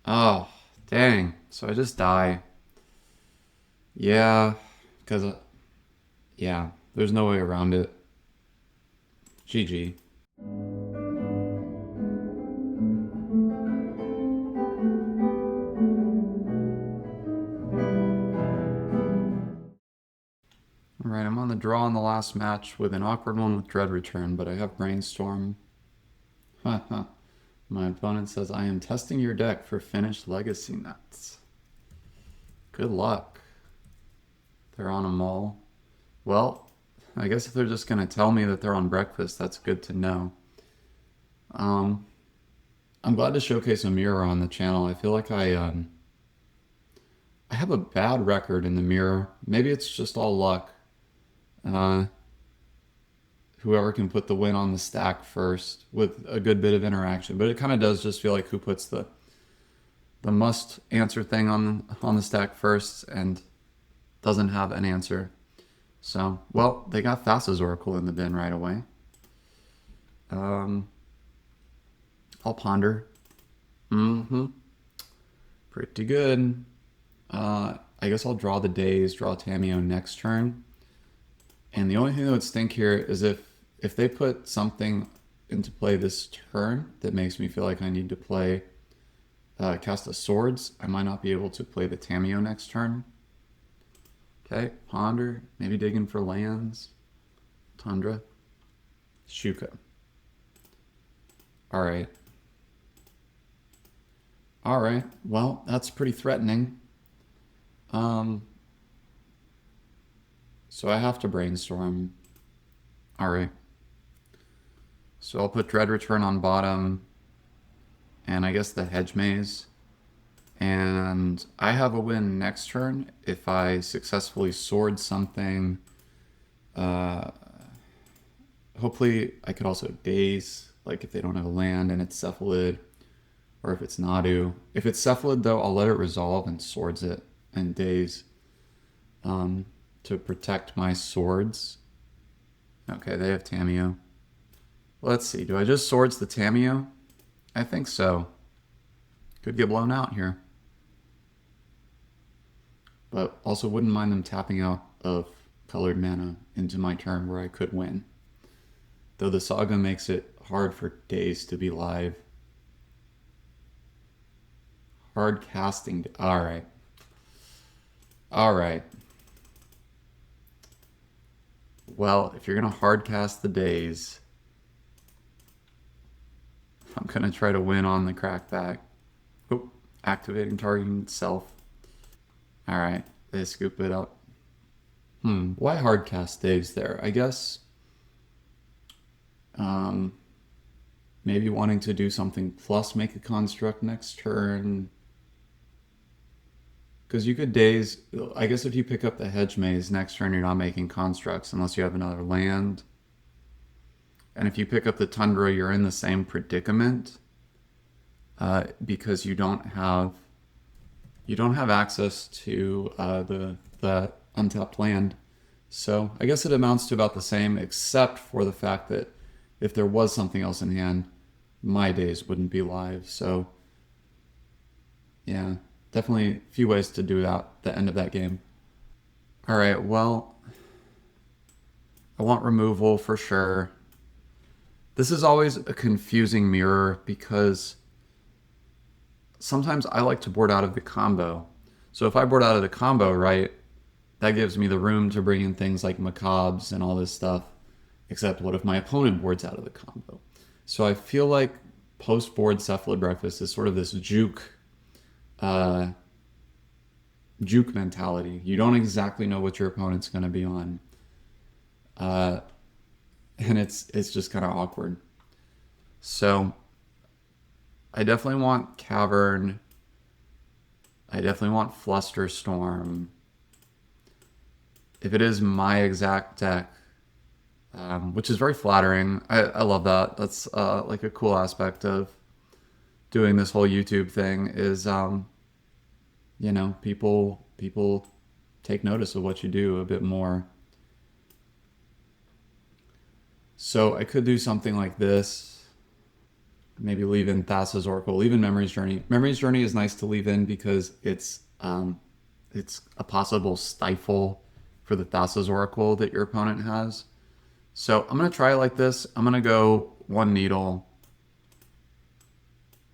Oh, dang. So I just die. Yeah, because, yeah, there's no way around it. GG. Alright, I'm on the draw in the last match with an awkward one with Dread Return, but I have Brainstorm. Haha. My opponent says, I am testing your deck for finished Legacy Nets. Good luck. They're on a mull. Well, I guess if they're just going to tell me that they're on breakfast, that's good to know. I'm glad to showcase a mirror on the channel. I feel like I have a bad record in the mirror. Maybe it's just all luck. Whoever can put the win on the stack first with a good bit of interaction. But it kind of does just feel like who puts the must answer thing on the stack first and doesn't have an answer. So, well, they got Thassa's Oracle in the bin right away. I'll ponder. Pretty good. I guess I'll draw the days, draw Tamiyo next turn. And the only thing that would stink here is if they put something into play this turn that makes me feel like I need to play cast a Swords, I might not be able to play the Tamiyo next turn. Okay, Ponder, maybe digging for lands. Tundra. Shuka. Alright. Alright, well, that's pretty threatening. So I have to Brainstorm. Alright. So I'll put Dread Return on bottom, and I guess the Hedge Maze. And I have a win next turn if I successfully sword something. Hopefully I could also Daze, like if they don't have a land and it's Cephalid, or if it's Nadu. If it's Cephalid though, I'll let it resolve and swords it and Daze to protect my swords. Okay, they have Tamiyo. Let's see, do I just swords the Tamiyo? I think so. Could get blown out here. But also wouldn't mind them tapping out of colored mana into my turn where I could win. Though the Saga makes it hard for Daze to be live. Hard casting. Alright. Alright. Well, if you're going to hard cast the Daze, I'm going to try to win on the crackback. Oop, activating targeting itself. Alright, they scoop it up. Why hard cast Daze there? I guess maybe wanting to do something plus make a construct next turn. Because you could Daze, I guess if you pick up the Hedge Maze next turn, you're not making constructs unless you have another land. And if you pick up the Tundra, you're in the same predicament because you don't have access to the untapped land. So I guess it amounts to about the same, except for the fact that if there was something else in hand, my days wouldn't be live. So yeah, definitely a few ways to do that, the end of that game. All right, well, I want removal for sure. This is always a confusing mirror because sometimes I like to board out of the combo. So if I board out of the combo, right, that gives me the room to bring in things like macabres and all this stuff. Except what if my opponent boards out of the combo? So I feel like post-board Cephalid Breakfast is sort of this uh, juke mentality. You don't exactly know what your opponent's going to be on, uh, and it's just kind of awkward. So I definitely want Cavern. I definitely want Flusterstorm. If it is my exact deck, which is very flattering. I love that. That's like a cool aspect of doing this whole YouTube thing is, you know, people take notice of what you do a bit more. So I could do something like this. Maybe leave in Thassa's Oracle, leave in Memory's Journey. Memory's Journey is nice to leave in because it's a possible stifle for the Thassa's Oracle that your opponent has. So I'm going to try it like this. I'm going to go one needle,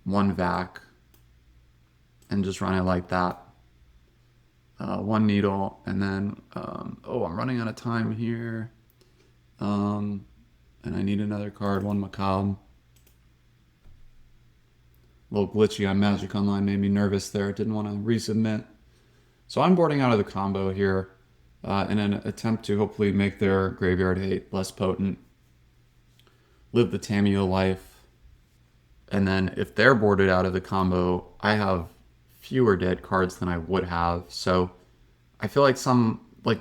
one vac, and just run it like that. One needle, and then, oh, I'm running out of time here. And I need another card, one macabre. A little glitchy on Magic Online, made me nervous there. Didn't want to resubmit. So I'm boarding out of the combo here in an attempt to hopefully make their graveyard hate less potent. Live the Tamiyo life. And then if they're boarded out of the combo, I have fewer dead cards than I would have. So I feel like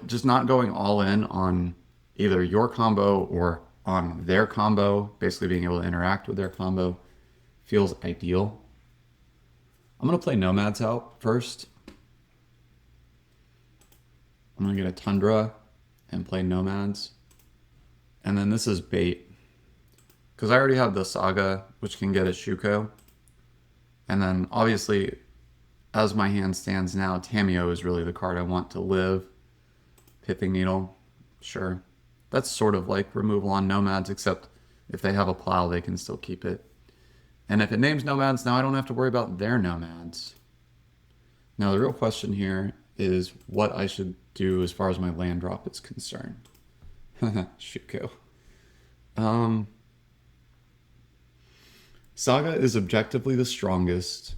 just not going all in on either your combo or on their combo, basically being able to interact with their combo, feels ideal. I'm going to play Nomads out first. I'm going to get a Tundra and play Nomads. And then this is bait. Because I already have the Saga, which can get a Shuko. And then obviously, as my hand stands now, Tamiyo is really the card I want to live. Pithing Needle, sure. That's sort of like removal on Nomads, except if they have a plow, they can still keep it. And if it names Nomads, now I don't have to worry about their Nomads. Now the real question here is what I should do as far as my land drop is concerned. Shuko. Saga is objectively the strongest.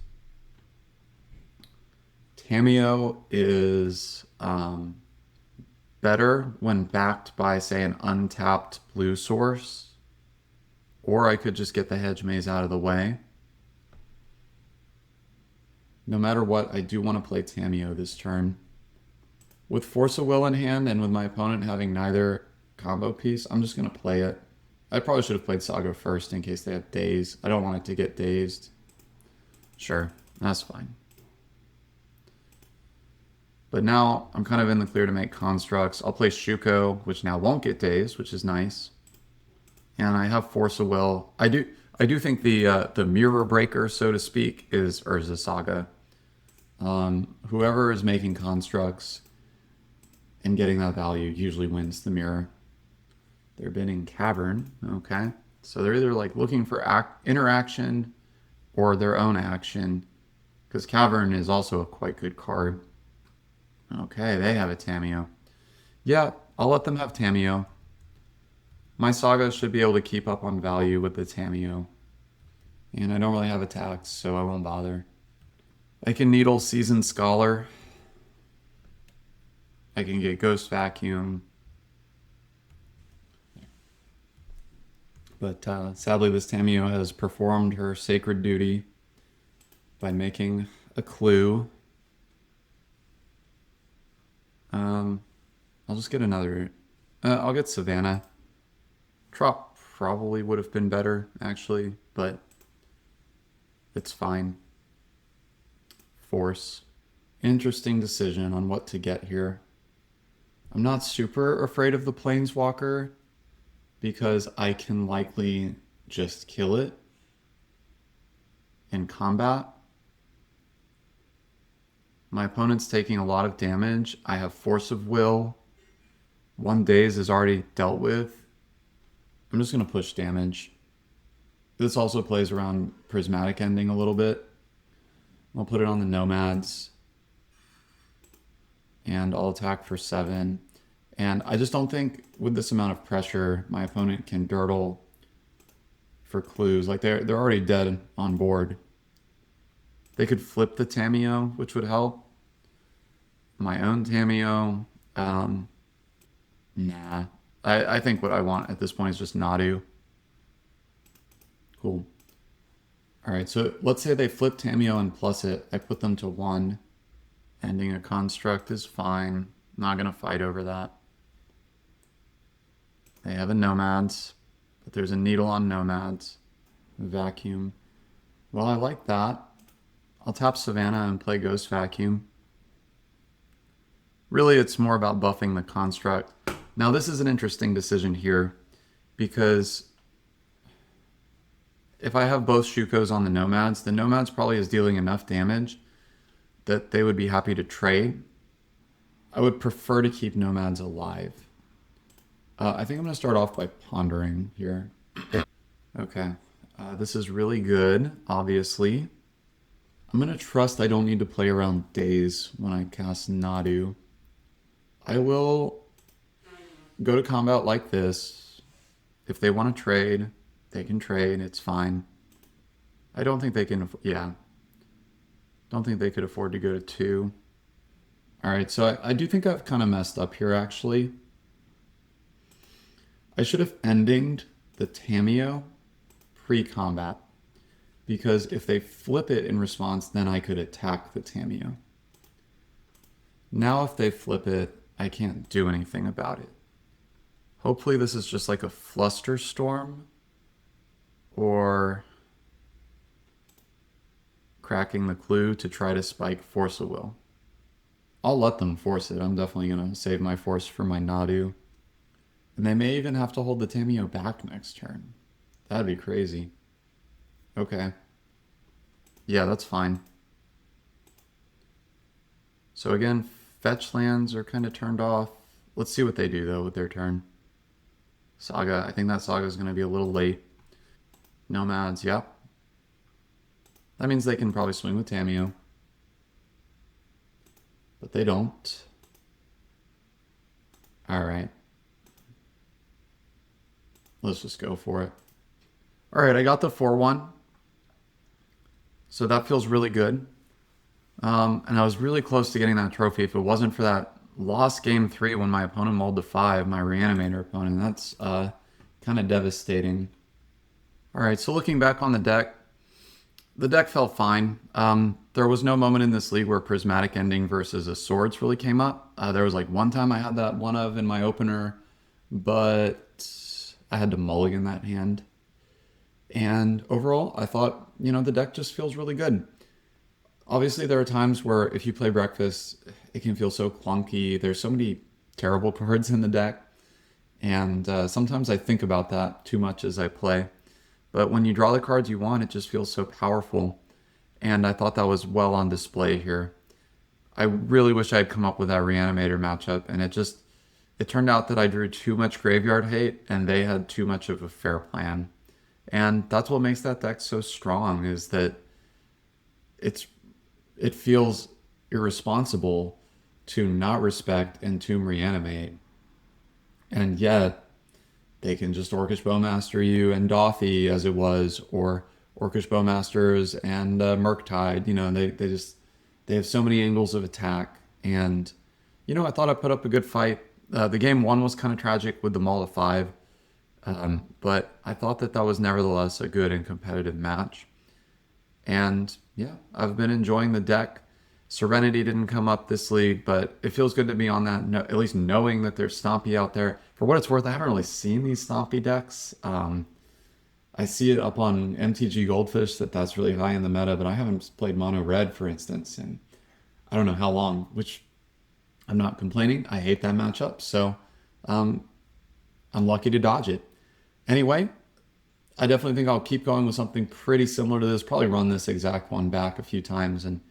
Tamiyo is better when backed by, say, an untapped blue source. Or I could just get the Hedge Maze out of the way. No matter what, I do want to play Tamiyo this turn. With Force of Will in hand and with my opponent having neither combo piece, I'm just going to play it. I probably should have played Saga first in case they have Daze. I don't want it to get dazed. Sure, that's fine. But now I'm kind of in the clear to make constructs. I'll play Shuko, which now won't get dazed, which is nice. And I have Force of Will. I do think the mirror breaker, so to speak, is Urza Saga. Whoever is making constructs and getting that value usually wins the mirror. They're bidding Cavern, okay. So they're either like looking for interaction or their own action, because Cavern is also a quite good card. Okay, they have a Tamiyo. Yeah, I'll let them have Tamiyo. My Saga should be able to keep up on value with the Tamiyo. And I don't really have attacks, so I won't bother. I can Needle Seasoned Scholar. I can get Ghost Vacuum. But sadly, this Tamiyo has performed her sacred duty by making a clue. I'll just get another. I'll get Savannah. Trop probably would have been better, actually, but it's fine. Force. Interesting decision on what to get here. I'm not super afraid of the Planeswalker because I can likely just kill it in combat. My opponent's taking a lot of damage. I have Force of Will. 1 daze is already dealt with. I'm just going to push damage. This also plays around Prismatic Ending a little bit. I'll put it on the Nomads. And I'll attack for 7. And I just don't think with this amount of pressure, my opponent can dirtle for clues. Like they're already dead on board. They could flip the Tamiyo, which would help. My own Tamiyo, nah. I think what I want at this point is just Nadu. Cool. All right, so let's say they flip Tamiyo and plus it. I put them to 1. Ending a construct is fine. Not going to fight over that. They have a Nomads, but there's a needle on Nomads. Vacuum. Well, I like that. I'll tap Savannah and play Ghost Vacuum. Really, it's more about buffing the construct. Now, this is an interesting decision here because if I have both Shukos on the Nomads probably is dealing enough damage that they would be happy to trade. I would prefer to keep Nomads alive. I think I'm going to start off by pondering here. Okay. This is really good, obviously. I'm going to trust I don't need to play around days when I cast Nadu. I will go to combat like this. If they want to trade, they can trade. It's fine. I don't think they can... Yeah. Don't think they could afford to go to 2. Alright, so I do think I've kind of messed up here, actually. I should have endinged the Tamiyo pre-combat. Because if they flip it in response, then I could attack the Tamiyo. Now if they flip it, I can't do anything about it. Hopefully this is just like a Flusterstorm. Or cracking the clue to try to spike Force of Will. I'll let them force it. I'm definitely going to save my force for my Nadu. And they may even have to hold the Tamiyo back next turn. That'd be crazy. Okay. Yeah, that's fine. So again, fetch lands are kind of turned off. Let's see what they do, though, with their turn. Saga. I think that Saga is going to be a little late. Nomads, yep. That means they can probably swing with Tamiyo. But they don't. Alright. Let's just go for it. Alright, I got the 4-1. So that feels really good. And I was really close to getting that trophy if it wasn't for that lost game 3 when my opponent mulled to 5, my Reanimator opponent. That's kind of devastating. Alright, so looking back on the deck felt fine. There was no moment in this league where Prismatic Ending versus a Swords really came up. There was like one time I had that one of in my opener, but I had to mulligan that hand. And overall, I thought, the deck just feels really good. Obviously, there are times where if you play Breakfast, it can feel so clunky. There's so many terrible cards in the deck. And sometimes I think about that too much as I play. But when you draw the cards you want, it just feels so powerful. And I thought that was well on display here. I really wish I had come up with that Reanimator matchup. And it turned out that I drew too much graveyard hate and they had too much of a fair plan. And that's what makes that deck so strong, is that it feels irresponsible to not respect Entomb Reanimate. And yet, they can just Orcish Bowmaster you and Dothy as it was, or Orcish Bowmasters and Murktide. They have so many angles of attack. And, I thought I put up a good fight. The game 1 was kind of tragic with the Maul of 5. But I thought that was nevertheless a good and competitive match. And yeah, I've been enjoying the deck. Serenity didn't come up this league, but it feels good to be on that, at least knowing that there's Stompy out there. For what it's worth, I haven't really seen these Stompy decks. I see it up on MTG Goldfish that's really high in the meta, but I haven't played Mono Red, for instance, in I don't know how long, which I'm not complaining. I hate that matchup, so um, I'm lucky to dodge it. Anyway, I definitely think I'll keep going with something pretty similar to this, probably run this exact one back a few times and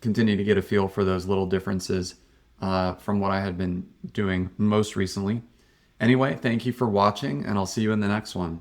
continue to get a feel for those little differences from what I had been doing most recently. Anyway, thank you for watching, and I'll see you in the next one.